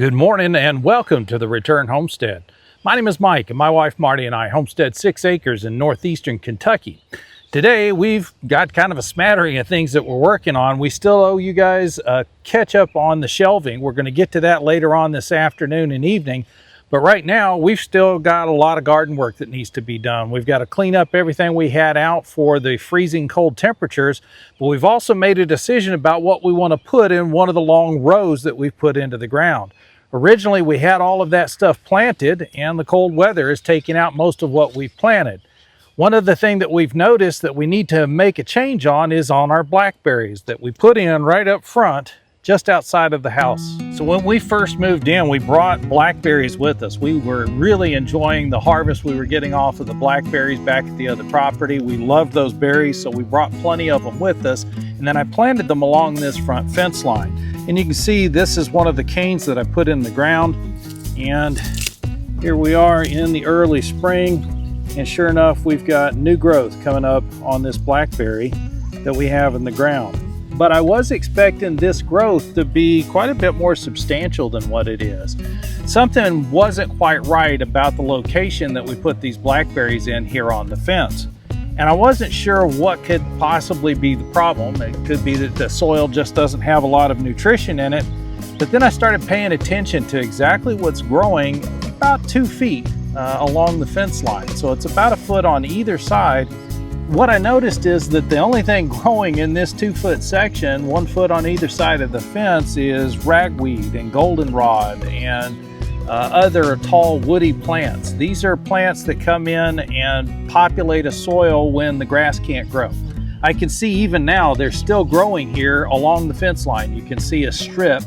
Good morning and welcome to the Return Homestead. My name is Mike and my wife Marty and I homestead 6 acres in northeastern Kentucky. Today we've got kind of a smattering of things that we're working on. We still owe you guys a catch up on the shelving. We're going to get to that later on this afternoon and evening. But right now we've still got a lot of garden work that needs to be done. We've got to clean up everything we had out for the freezing cold temperatures, but we've also made a decision about what we want to put in one of the long rows that we've put into the ground. Originally, we had all of that stuff planted, and the cold weather is taking out most of what we've planted. One of the things that we've noticed that we need to make a change on is on our blackberries that we put in right up front, just outside of the house. So when we first moved in, we brought blackberries with us. We were really enjoying the harvest we were getting off of the blackberries back at the other property. We loved those berries, so we brought plenty of them with us. And then I planted them along this front fence line. And you can see this is one of the canes that I put in the ground. And here we are in the early spring. And sure enough, we've got new growth coming up on this blackberry that we have in the ground. But I was expecting this growth to be quite a bit more substantial than what it is. Something wasn't quite right about the location that we put these blackberries in here on the fence. And I wasn't sure what could possibly be the problem. It could be that the soil just doesn't have a lot of nutrition in it. But then I started paying attention to exactly what's growing about 2 feet along the fence line. So it's about a foot on either side. What I noticed is that the only thing growing in this 2-foot section, 1 foot on either side of the fence, is ragweed and goldenrod and other tall woody plants. These are plants that come in and populate a soil when the grass can't grow. I can see even now they're still growing here along the fence line. You can see a strip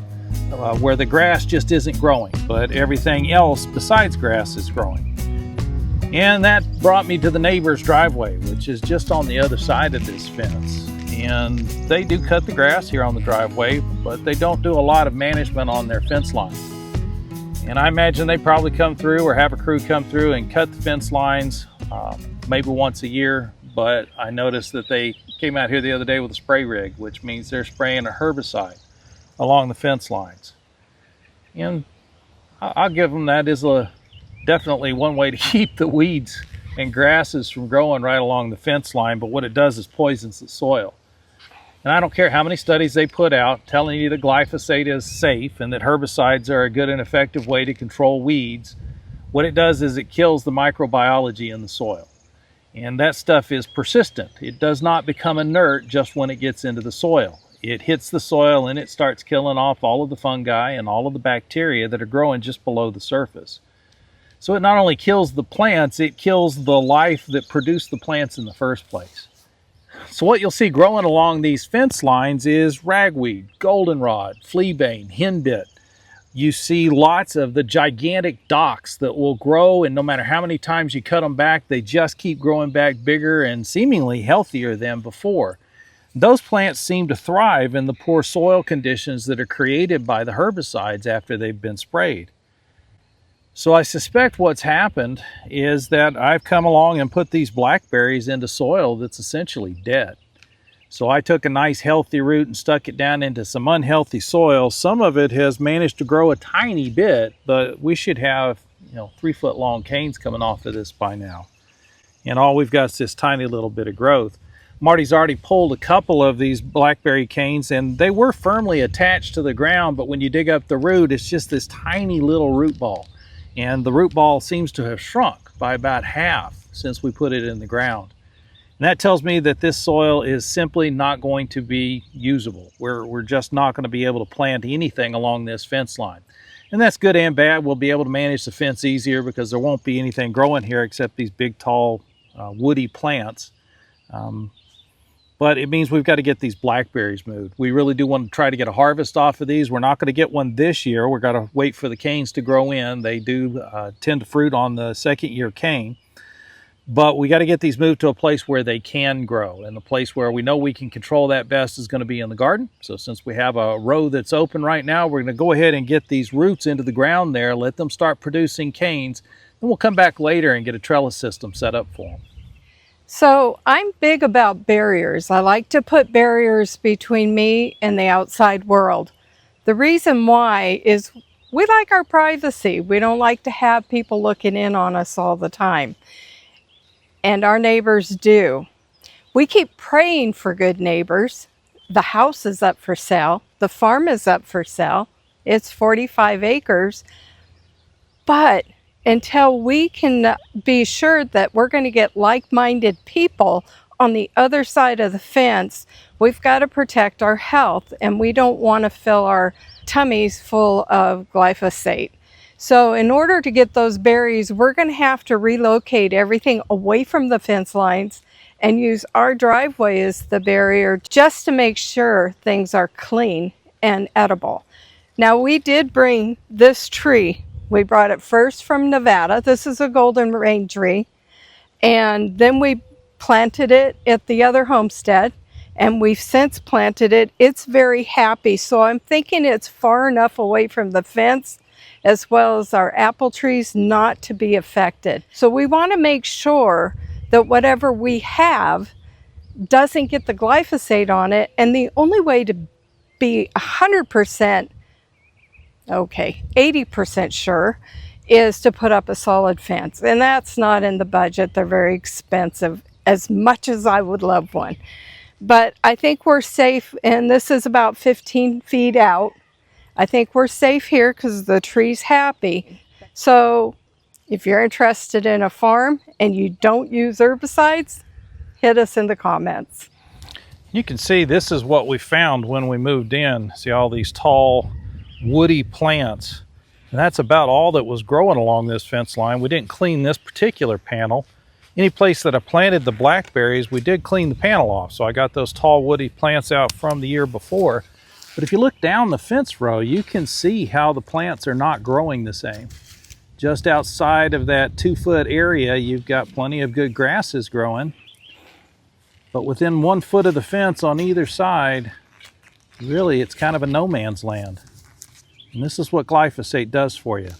where the grass just isn't growing, but everything else besides grass is growing. And that brought me to the neighbor's driveway, which is just on the other side of this fence. And they do cut the grass here on the driveway, but they don't do a lot of management on their fence line. And I imagine they probably come through or have a crew come through and cut the fence lines maybe once a year. But I noticed that they came out here the other day with a spray rig, which means they're spraying a herbicide along the fence lines. And I'll give them that is definitely one way to keep the weeds and grasses from growing right along the fence line, but what it does is poisons the soil. And I don't care how many studies they put out telling you that glyphosate is safe and that herbicides are a good and effective way to control weeds. What it does is it kills the microbiology in the soil. And that stuff is persistent. It does not become inert just when it gets into the soil. It hits the soil and it starts killing off all of the fungi and all of the bacteria that are growing just below the surface. So it not only kills the plants, it kills the life that produced the plants in the first place. So what you'll see growing along these fence lines is ragweed, goldenrod, fleabane, henbit. You see lots of the gigantic docks that will grow, and no matter how many times you cut them back, they just keep growing back bigger and seemingly healthier than before. Those plants seem to thrive in the poor soil conditions that are created by the herbicides after they've been sprayed. So I suspect what's happened is that I've come along and put these blackberries into soil that's essentially dead. So I took a nice healthy root and stuck it down into some unhealthy soil. Some of it has managed to grow a tiny bit, but we should have 3-foot long canes coming off of this by now. And all we've got is this tiny little bit of growth. Marty's already pulled a couple of these blackberry canes and they were firmly attached to the ground, but when you dig up the root, it's just this tiny little root ball. And the root ball seems to have shrunk by about half since we put it in the ground. And that tells me that this soil is simply not going to be usable. We're just not going to be able to plant anything along this fence line. And that's good and bad. We'll be able to manage the fence easier because there won't be anything growing here except these big, tall, woody plants. But it means we've got to get these blackberries moved. We really do want to try to get a harvest off of these. We're not going to get one this year. We're going to wait for the canes to grow in. They do tend to fruit on the second year cane. But we got to get these moved to a place where they can grow. And the place where we know we can control that best is going to be in the garden. So since we have a row that's open right now, we're going to go ahead and get these roots into the ground there, let them start producing canes. Then we'll come back later and get a trellis system set up for them. So I'm big about barriers. I like to put barriers between me and the outside world. The reason why is we like our privacy. We don't like to have people looking in on us all the time. And our neighbors do. We keep praying for good neighbors. The house is up for sale. The farm is up for sale. It's 45 acres. But until we can be sure that we're going to get like-minded people on the other side of the fence, we've got to protect our health, and we don't want to fill our tummies full of glyphosate. So in order to get those berries, we're going to have to relocate everything away from the fence lines and use our driveway as the barrier just to make sure things are clean and edible. Now, we did bring this tree. We brought it first from Nevada. This is a golden rain tree. And then we planted it at the other homestead, and we've since planted it. It's very happy. So I'm thinking it's far enough away from the fence as well as our apple trees not to be affected. So we want to make sure that whatever we have doesn't get the glyphosate on it. And the only way to be 100%, okay, 80% sure, is to put up a solid fence. And that's not in the budget. They're very expensive, as much as I would love one. But I think we're safe, and this is about 15 feet out. I think we're safe here because the tree's happy. So if you're interested in a farm and you don't use herbicides, hit us in the comments. You can see this is what we found when we moved in. See all these tall, woody plants. And that's about all that was growing along this fence line. We didn't clean this particular panel. Any place that I planted the blackberries, we did clean the panel off. So I got those tall woody plants out from the year before. But if you look down the fence row, you can see how the plants are not growing the same. Just outside of that 2-foot area, you've got plenty of good grasses growing. But within 1 foot of the fence on either side, really it's kind of a no man's land. And this is what glyphosate does for you.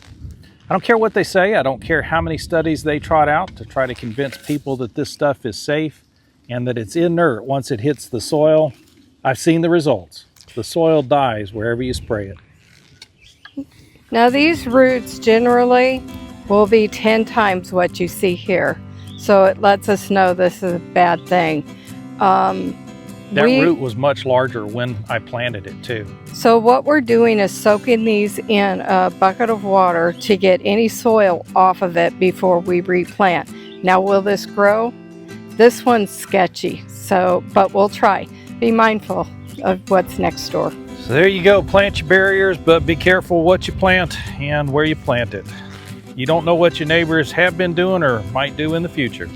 I don't care what they say. I don't care how many studies they trot out to try to convince people that this stuff is safe and that it's inert once it hits the soil. I've seen the results. The soil dies wherever you spray it. Now, these roots generally will be 10 times what you see here. So it lets us know this is a bad thing. That root was much larger when I planted it too. So what we're doing is soaking these in a bucket of water to get any soil off of it before we replant. Now, will this grow? This one's sketchy, but we'll try. Be mindful of what's next door. So there you go, plant your barriers, but be careful what you plant and where you plant it. You don't know what your neighbors have been doing or might do in the future.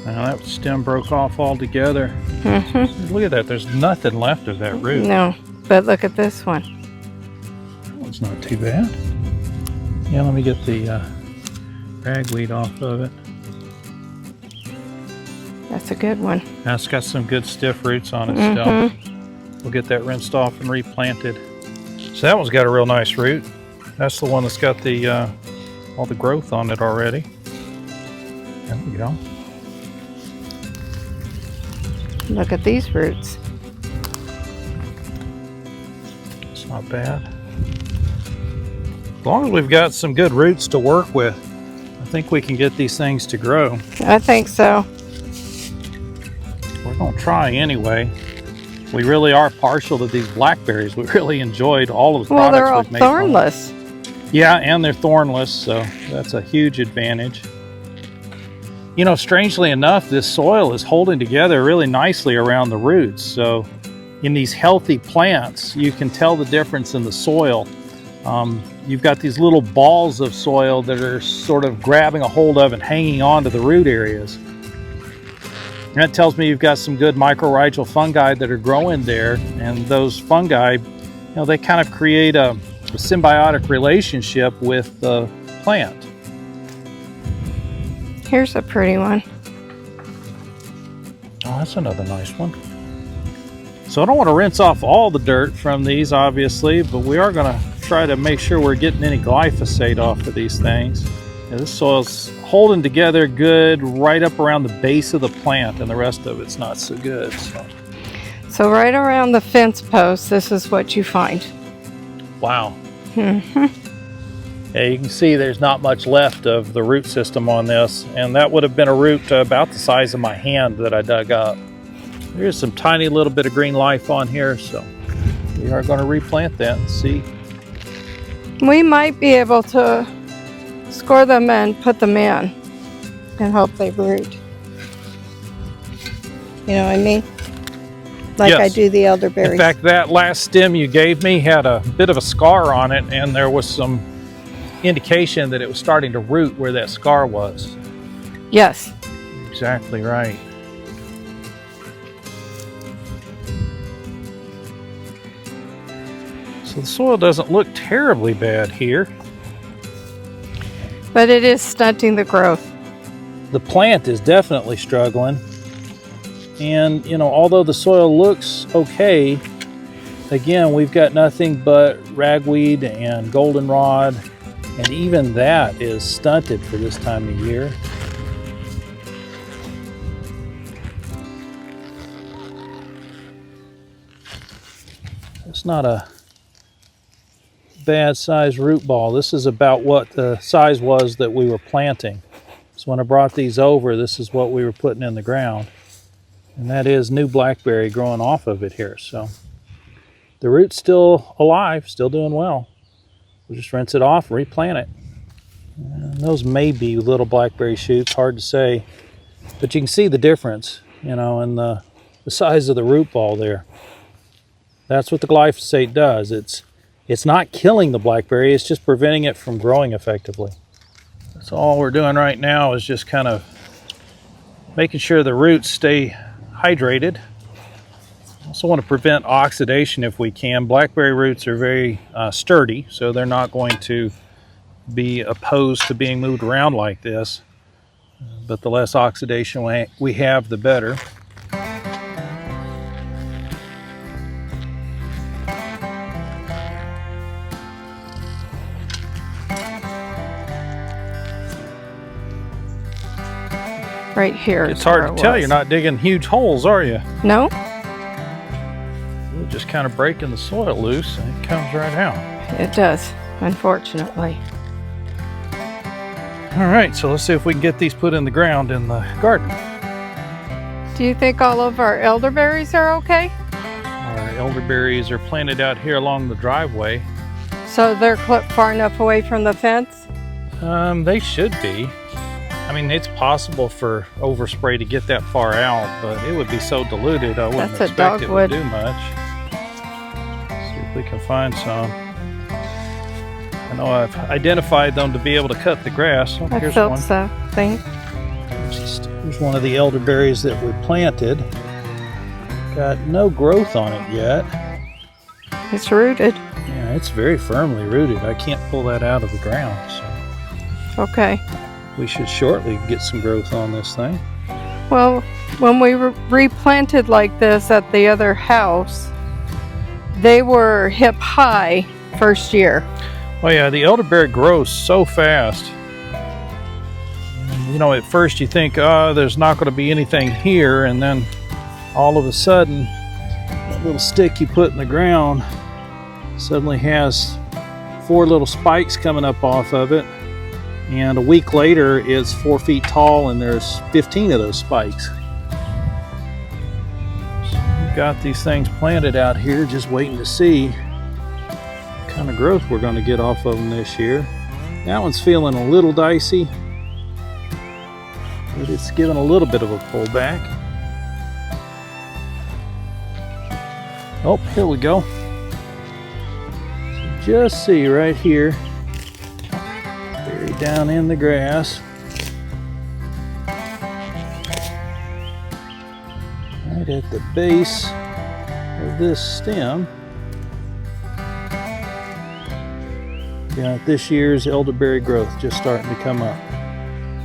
Now that stem broke off altogether. Look at that, there's nothing left of that root. No, but look at this one. That one's not too bad. Yeah, let me get the ragweed off of it. That's a good one. That's got some good stiff roots on it still. We'll get that rinsed off and replanted. So that one's got a real nice root. That's the one that's got the all the growth on it already. There we go. Look at these roots. It's not bad. As long as we've got some good roots to work with, I think we can get these things to grow. I think so. We're going to try anyway. We really are partial to these blackberries. We really enjoyed all of the products they're all we've made. thornless. Yeah, and they're thornless, so that's a huge advantage. You know, strangely enough, this soil is holding together really nicely around the roots. So in these healthy plants, you can tell the difference in the soil. You've got these little balls of soil that are sort of grabbing a hold of and hanging on to the root areas. And that tells me you've got some good mycorrhizal fungi that are growing there. And those fungi, you know, they kind of create a symbiotic relationship with the plant. Here's a pretty one. Oh, that's another nice one. So I don't want to rinse off all the dirt from these, obviously, but we are going to try to make sure we're getting any glyphosate off of these things. Yeah, this soil's holding together good right up around the base of the plant, and the rest of it's not so good. So right around the fence post, this is what you find. Wow. Yeah, you can see there's not much left of the root system on this, and that would have been a root about the size of my hand that I dug up. There's some tiny little bit of green life on here, so we are going to replant that and see. We might be able to score them and put them in and hope they root. You know what I mean? Like Yes. I do the elderberries. In fact, that last stem you gave me had a bit of a scar on it, and there was some indication that it was starting to root where that scar was. Yes. Exactly right. So the soil doesn't look terribly bad here. But it is stunting the growth. The plant is definitely struggling. And, you know, although the soil looks okay, again, we've got nothing but ragweed and goldenrod, and even that is stunted for this time of year. It's not a bad size root ball. This is about what the size was that we were planting. So when I brought these over, this is what we were putting in the ground. And that is new blackberry growing off of it here. So the root's still alive, still doing well. We'll just rinse it off, replant it. And those may be little blackberry shoots, hard to say. But you can see the difference, you know, in the size of the root ball there. That's what the glyphosate does. It's not killing the blackberry, it's just preventing it from growing effectively. That's all we're doing right now, is just kind of making sure the roots stay hydrated. Also want to prevent oxidation if we can. Blackberry roots are very sturdy, so they're not going to be opposed to being moved around like this. But the less oxidation we have, the better. Right here. It's hard to tell. You're not digging huge holes, are you? No. We're just kind of breaking the soil loose and it comes right out. It does, unfortunately. All right, so let's see if we can get these put in the ground in the garden. Do you think all of our elderberries are okay? Our elderberries are planted out here along the driveway. So they're clipped far enough away from the fence? They should be. I mean, it's possible for overspray to get that far out, but it would be so diluted I wouldn't That's a expect it would dogwood. do much. See if we can find some. I know I've identified them to be able to cut the grass. Oh, I here's felt one. something. Here's one of the elderberries that we planted. Got no growth on it yet. It's rooted. Yeah, it's very firmly rooted. I can't pull that out of the ground, so Okay. we should shortly get some growth on this thing. Well, when we replanted like this at the other house, they were hip high first year. Oh yeah, the elderberry grows so fast. You know, at first you think, oh, there's not going to be anything here, and then all of a sudden, that little stick you put in the ground suddenly has 4 little spikes coming up off of it, and a week later it's 4 feet tall and there's 15 of those spikes. So we've got these things planted out here, just waiting to see what kind of growth we're going to get off of them this year. That one's feeling a little dicey, but it's giving a little bit of a pullback. Oh, here we go. So just see right here, buried down in the grass. Right at the base of this stem. Got this year's elderberry growth just starting to come up.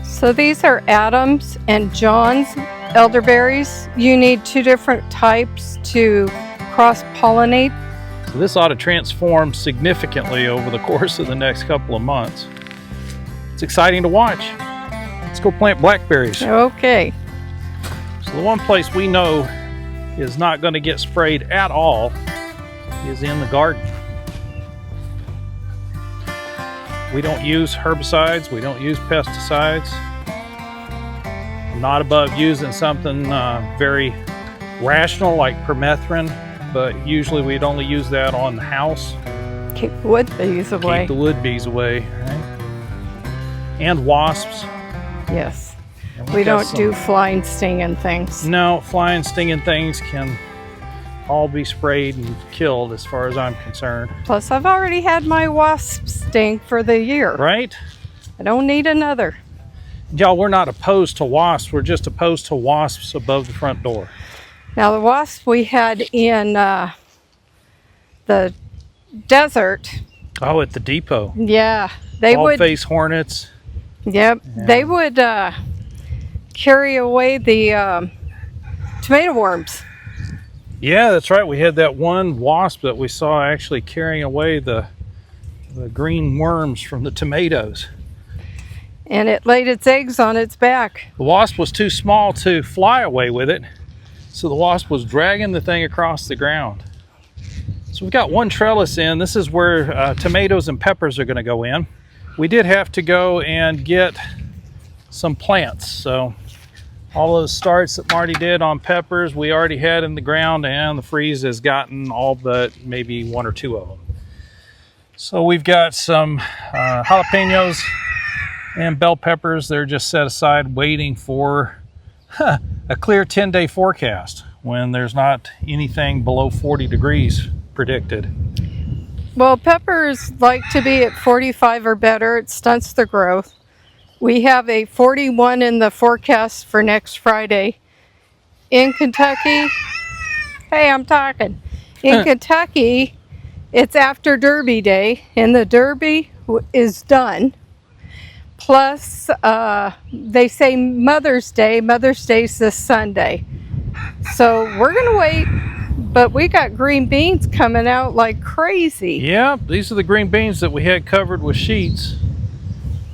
So these are Adams and John's elderberries. You need 2 different types to cross-pollinate. So So this ought to transform significantly over the course of the next couple of months. It's exciting to watch. Let's go plant blackberries. Okay. So the one place we know is not going to get sprayed at all is in the garden. We don't use herbicides, we don't use pesticides. I'm not above using something very rational like permethrin, but usually we'd only use that on the house. Keep the wood bees away. Keep the wood bees away, right? And wasps. Yes. And We don't do flying, stinging things. No, flying, stinging things can all be sprayed and killed as far as I'm concerned. Plus, I've already had my wasp sting for the year. Right? I don't need another. Y'all, we're not opposed to wasps. We're just opposed to wasps above the front door. Now, the wasp we had in the desert, Oh, at the depot. yeah, they would. Bald-face hornets. Yep, they would carry away the tomato worms. Yeah, that's right. We had that one wasp that we saw actually carrying away the green worms from the tomatoes. And it laid its eggs on its back. The wasp was too small to fly away with it, so the wasp was dragging the thing across the ground. So we've got one trellis in. This is where tomatoes and peppers are going to go in. We did have to go and get some plants. So all those starts that Marty did on peppers, we already had in the ground, and the freeze has gotten all but maybe one or two of them. So we've got some jalapenos and bell peppers. They're just set aside waiting for a clear 10-day forecast when there's not anything below 40 degrees predicted. Well, peppers like to be at 45 or better. It stunts the growth. We have a 41 in the forecast for next Friday. In Kentucky, hey, I'm talking. In Kentucky, it's after Derby Day, and the Derby is done. Plus, they say Mother's Day. Mother's Day's this Sunday. So we're going to wait, but we got green beans coming out like crazy. Yeah, these are the green beans that we had covered with sheets.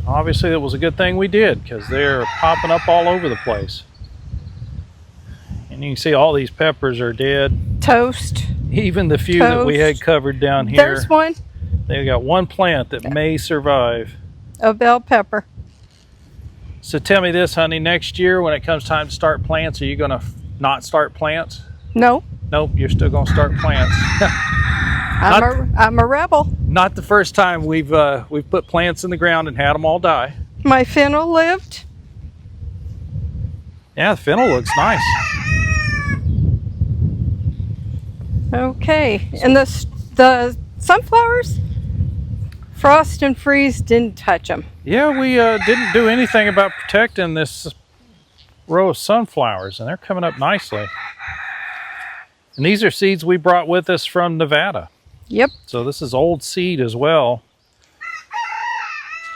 Obviously, that was a good thing we did because they're popping up all over the place. And you can see all these peppers are dead. Toast. Even the few that we had covered down here. There's one. They got one plant that may survive. A bell pepper. So tell me this, honey, next year when it comes time to start plants, are you going to not start plants? No. Nope, you're still going to start plants. I'm a rebel. Not the first time we've put plants in the ground and had them all die. My fennel lived. Yeah, the fennel looks nice. Okay, and the sunflowers, frost and freeze didn't touch them. Yeah, we didn't do anything about protecting this row of sunflowers, and they're coming up nicely. And these are seeds we brought with us from Nevada. Yep. So this is old seed as well.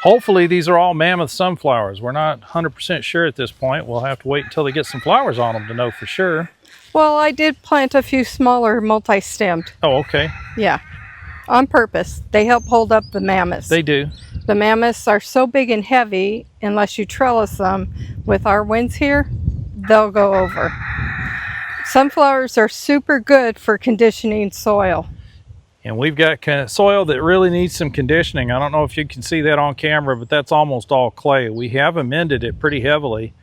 Hopefully these are all mammoth sunflowers. We're not 100% sure at this point. We'll have to wait until they get some flowers on them to know for sure. Well, I did plant a few smaller multi-stemmed. Oh, okay. Yeah, on purpose. They help hold up the mammoths. They do. The mammoths are so big and heavy, unless you trellis them with our winds here, they'll go over. Sunflowers are super good for conditioning soil. And we've got soil that really needs some conditioning. I don't know if you can see that on camera, but that's almost all clay. We have amended it pretty heavily,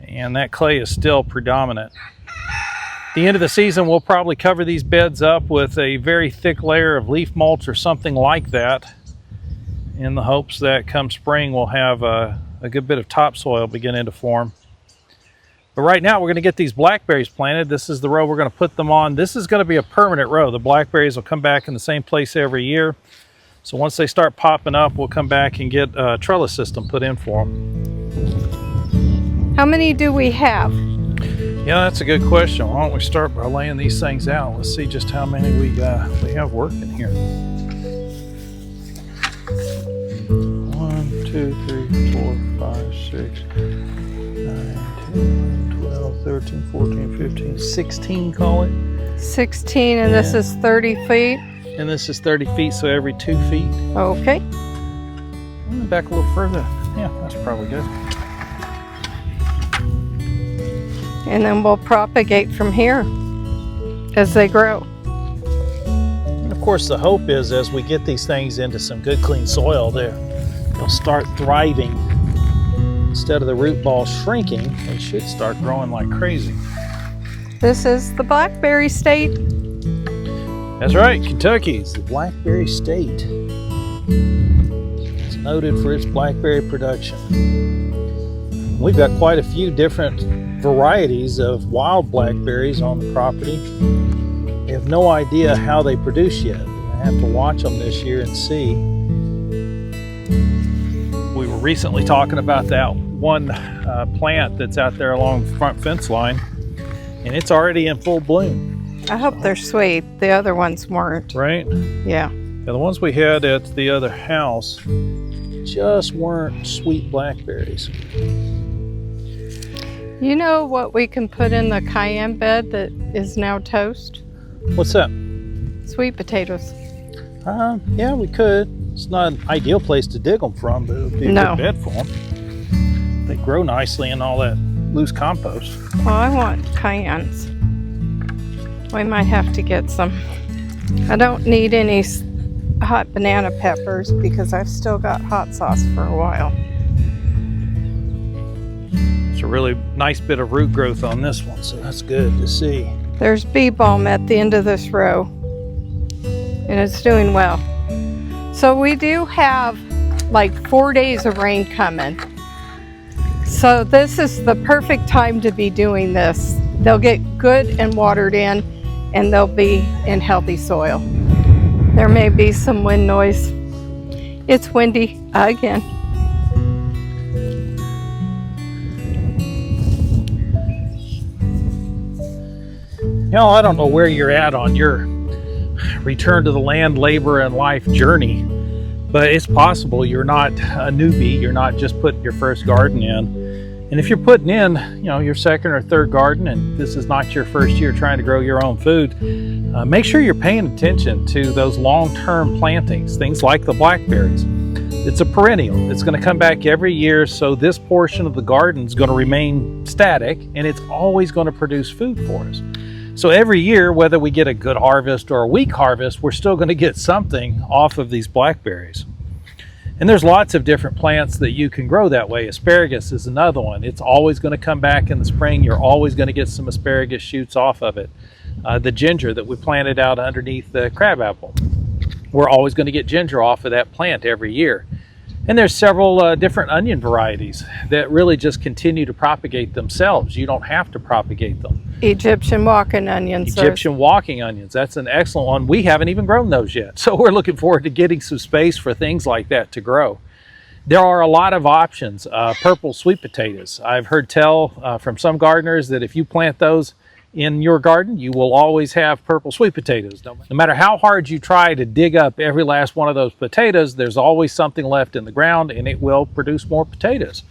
and that clay is still predominant. At the end of the season, we'll probably cover these beds up with a very thick layer of leaf mulch or something like that, in the hopes that come spring we'll have a good bit of topsoil beginning to form. But right now we're going to get these blackberries planted. This is the row we're going to put them on. This is going to be a permanent row. The blackberries will come back in the same place every year. So once they start popping up, we'll come back and get a trellis system put in for them. How many do we have? Yeah, that's a good question. Why don't we start by laying these things out? Let's see just how many we have working here. 1, 2, 3, 4, 5, 6, 9, 10, 12, 13, 14, 15, 16, call it. 16, and this is 30 feet. And this is 30 feet, so every 2 feet. Okay. Back a little further. Yeah, that's probably good. And then we'll propagate from here as they grow. And of course, the hope is as we get these things into some good, clean soil, they'll start thriving. Instead of the root ball shrinking, they should start growing like crazy. This is the blackberry state. That's right, Kentucky's the blackberry state. It's noted for its blackberry production. We've got quite a few different varieties of wild blackberries on the property. We have no idea how they produce yet. I have to watch them this year and see. We were recently talking about that one plant that's out there along the front fence line, and it's already in full bloom. I hope they're sweet. The other ones weren't. Right? Yeah. Yeah, the ones we had at the other house just weren't sweet blackberries. You know what we can put in the cayenne bed that is now toast? What's that? Sweet potatoes. Yeah, we could. It's not an ideal place to dig them from, but it would be a good bed for them. They grow nicely in all that loose compost. Well, I want cayennes. We might have to get some. I don't need any hot banana peppers because I've still got hot sauce for a while. It's a really nice bit of root growth on this one, so that's good to see. There's bee balm at the end of this row, and it's doing well. So we do have like 4 days of rain coming. So this is the perfect time to be doing this. They'll get good and watered in, and they'll be in healthy soil. There may be some wind noise. It's windy again. You know, I don't know where you're at on your return to the land, labor, and life journey, but it's possible you're not a newbie. You're not just putting your first garden in. And if you're putting in, you know, your second or third garden, and this is not your first year trying to grow your own food, make sure you're paying attention to those long-term plantings, things like the blackberries. It's a perennial. It's going to come back every year, so this portion of the garden is going to remain static, and it's always going to produce food for us. So every year, whether we get a good harvest or a weak harvest, we're still going to get something off of these blackberries. And there's lots of different plants that you can grow that way. Asparagus is another one. It's always going to come back in the spring. You're always going to get some asparagus shoots off of it. The ginger that we planted out underneath the crabapple, we're always going to get ginger off of that plant every year. And there's several different onion varieties that really just continue to propagate themselves. You don't have to propagate them. Egyptian walking onions. Egyptian walking onions, that's an excellent one. We haven't even grown those yet. So we're looking forward to getting some space for things like that to grow. There are a lot of options. Purple sweet potatoes. I've heard tell from some gardeners that if you plant those in your garden, you will always have purple sweet potatoes. No matter how hard you try to dig up every last one of those potatoes, there's always something left in the ground and it will produce more potatoes.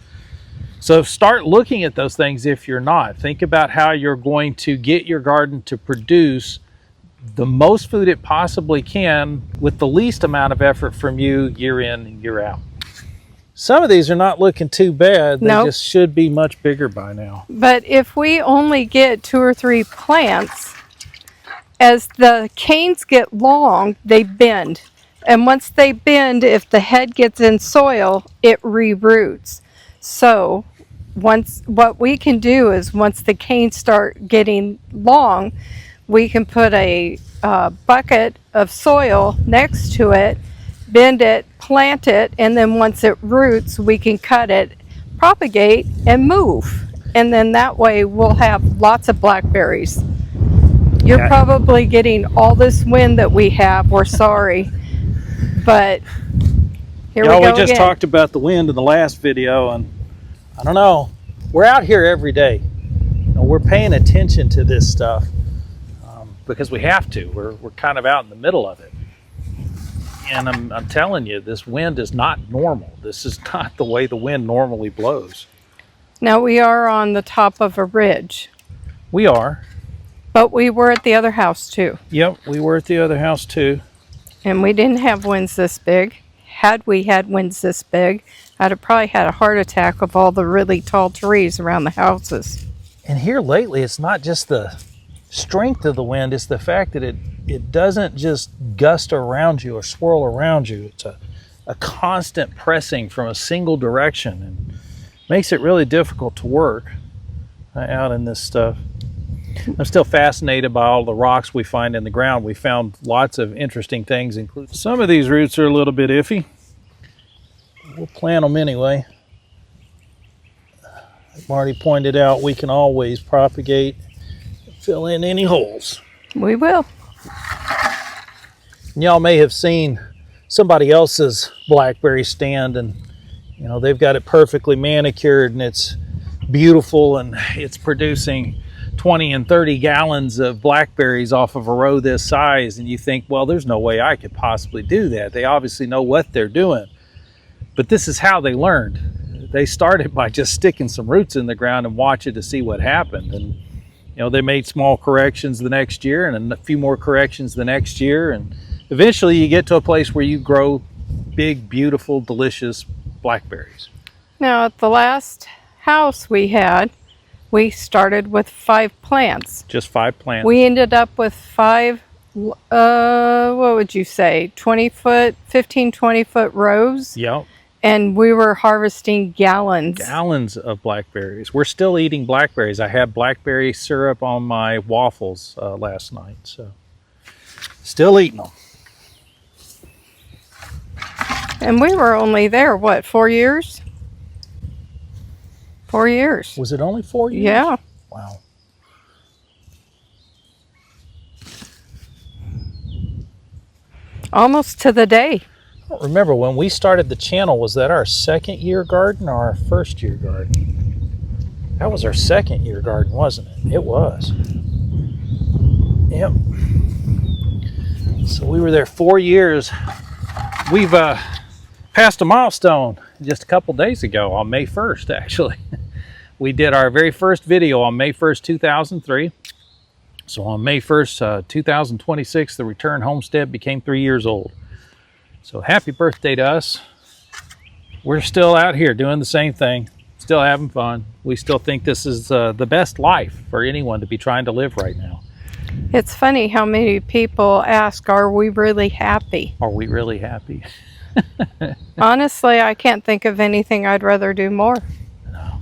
So start looking at those things if you're not. Think about how you're going to get your garden to produce the most food it possibly can with the least amount of effort from you year in and year out. Some of these are not looking too bad. They just should be much bigger by now. But if we only get 2 or 3 plants, as the canes get long, they bend. And once they bend, if the head gets in soil, it re-roots. So what we can do is once the canes start getting long, we can put a bucket of soil next to it, bend it, plant it, and then once it roots, we can cut it, propagate, and move. And then that way we'll have lots of blackberries. You're probably getting all this wind that we have. We're sorry. But here we go. We just talked about the wind in the last video, and I don't know. We're out here every day. We're paying attention to this stuff because we have to. We're kind of out in the middle of it. And I'm telling you, this wind is not normal. This is not the way the wind normally blows. Now we are on the top of a ridge. We are. But we were at the other house too. Yep, we were at the other house too. And we didn't have winds this big. Had we had winds this big, I'd have probably had a heart attack of all the really tall trees around the houses. And here lately, it's not just the strength of the wind, it's the fact that it doesn't just gust around you or swirl around you. It's a constant pressing from a single direction, and makes it really difficult to work out in this stuff. I'm still fascinated by all the rocks we find in the ground. We found lots of interesting things, including some of these roots are a little bit iffy. We'll plant them anyway. Like Marty pointed out, we can always propagate, fill in any holes. We will. Y'all may have seen somebody else's blackberry stand, and you know they've got it perfectly manicured and it's beautiful, and it's producing 20 and 30 gallons of blackberries off of a row this size, and you think, well, there's no way I could possibly do that. They obviously know what they're doing. But this is how they learned. They started by just sticking some roots in the ground and watching to see what happened. And you know, they made small corrections the next year and a few more corrections the next year, and eventually you get to a place where you grow big, beautiful, delicious blackberries. Now, at the last house we had, we started with 5 plants. Just 5 plants. We ended up with 5, what would you say, 20-foot, 15, 20-foot rows. Yep. And we were harvesting gallons. Gallons of blackberries. We're still eating blackberries. I had blackberry syrup on my waffles last night, so still eating them. And we were only there, what, 4 years? 4 years. Was it only 4 years? Yeah. Wow. Almost to the day. I don't remember when we started the channel, was that our second year garden or our first year garden? That was our second year garden, wasn't it? It was. Yep. So we were there 4 years. We've passed a milestone just a couple days ago on May 1st, actually. We did our very first video on May 1st, 2003. So on May 1st, 2026, the Return Homestead became 3 years old. So happy birthday to us. We're still out here doing the same thing, still having fun. We still think this is the best life for anyone to be trying to live right now. It's funny how many people ask, are we really happy? Are we really happy? Honestly, I can't think of anything I'd rather do more. No.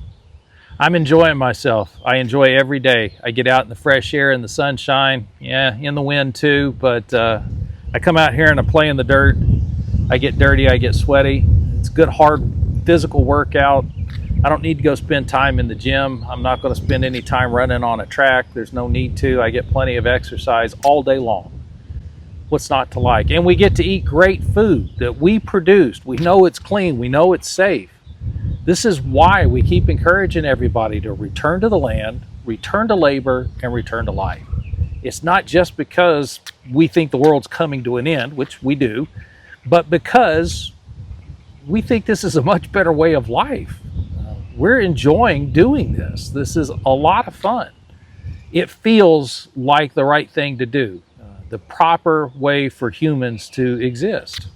I'm enjoying myself. I enjoy every day. I get out in the fresh air and the sunshine, yeah, in the wind too, but I come out here and I play in the dirt. I get dirty, I get sweaty. It's good, hard physical workout. I don't need to go spend time in the gym. I'm not going to spend any time running on a track. There's no need to. I get plenty of exercise all day long. What's not to like? And we get to eat great food that we produced. We know it's clean. We know it's safe. This is why we keep encouraging everybody to return to the land, return to labor, and return to life. It's not just because we think the world's coming to an end, which we do, but because we think this is a much better way of life. We're enjoying doing this. This is a lot of fun. It feels like the right thing to do, the proper way for humans to exist.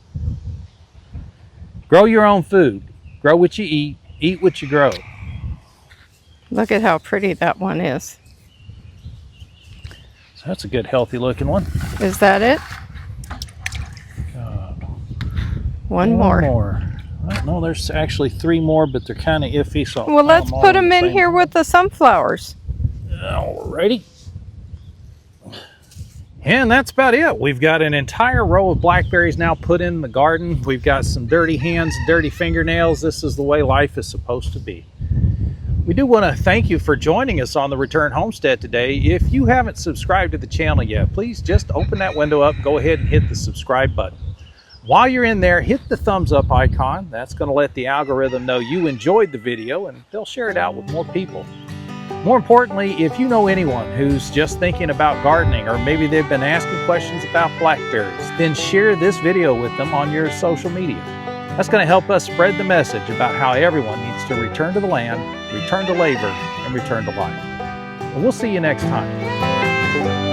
Grow your own food. Grow what you eat what you grow. Look at how pretty that one is. So that's a good, healthy looking one. Is that it? One more. Well, no, there's actually 3 more, but they're kind of iffy. So Well, let's put them in here with the sunflowers. Alrighty. And that's about it. We've got an entire row of blackberries now put in the garden. We've got some dirty hands, dirty fingernails. This is the way life is supposed to be. We do want to thank you for joining us on the Return Homestead today. If you haven't subscribed to the channel yet, please just open that window up, go ahead and hit the subscribe button. While you're in there, hit the thumbs up icon. That's going to let the algorithm know you enjoyed the video, and they'll share it out with more people. More importantly, if you know anyone who's just thinking about gardening, or maybe they've been asking questions about blackberries, then share this video with them on your social media. That's going to help us spread the message about how everyone needs to return to the land, return to labor, and return to life. And we'll see you next time.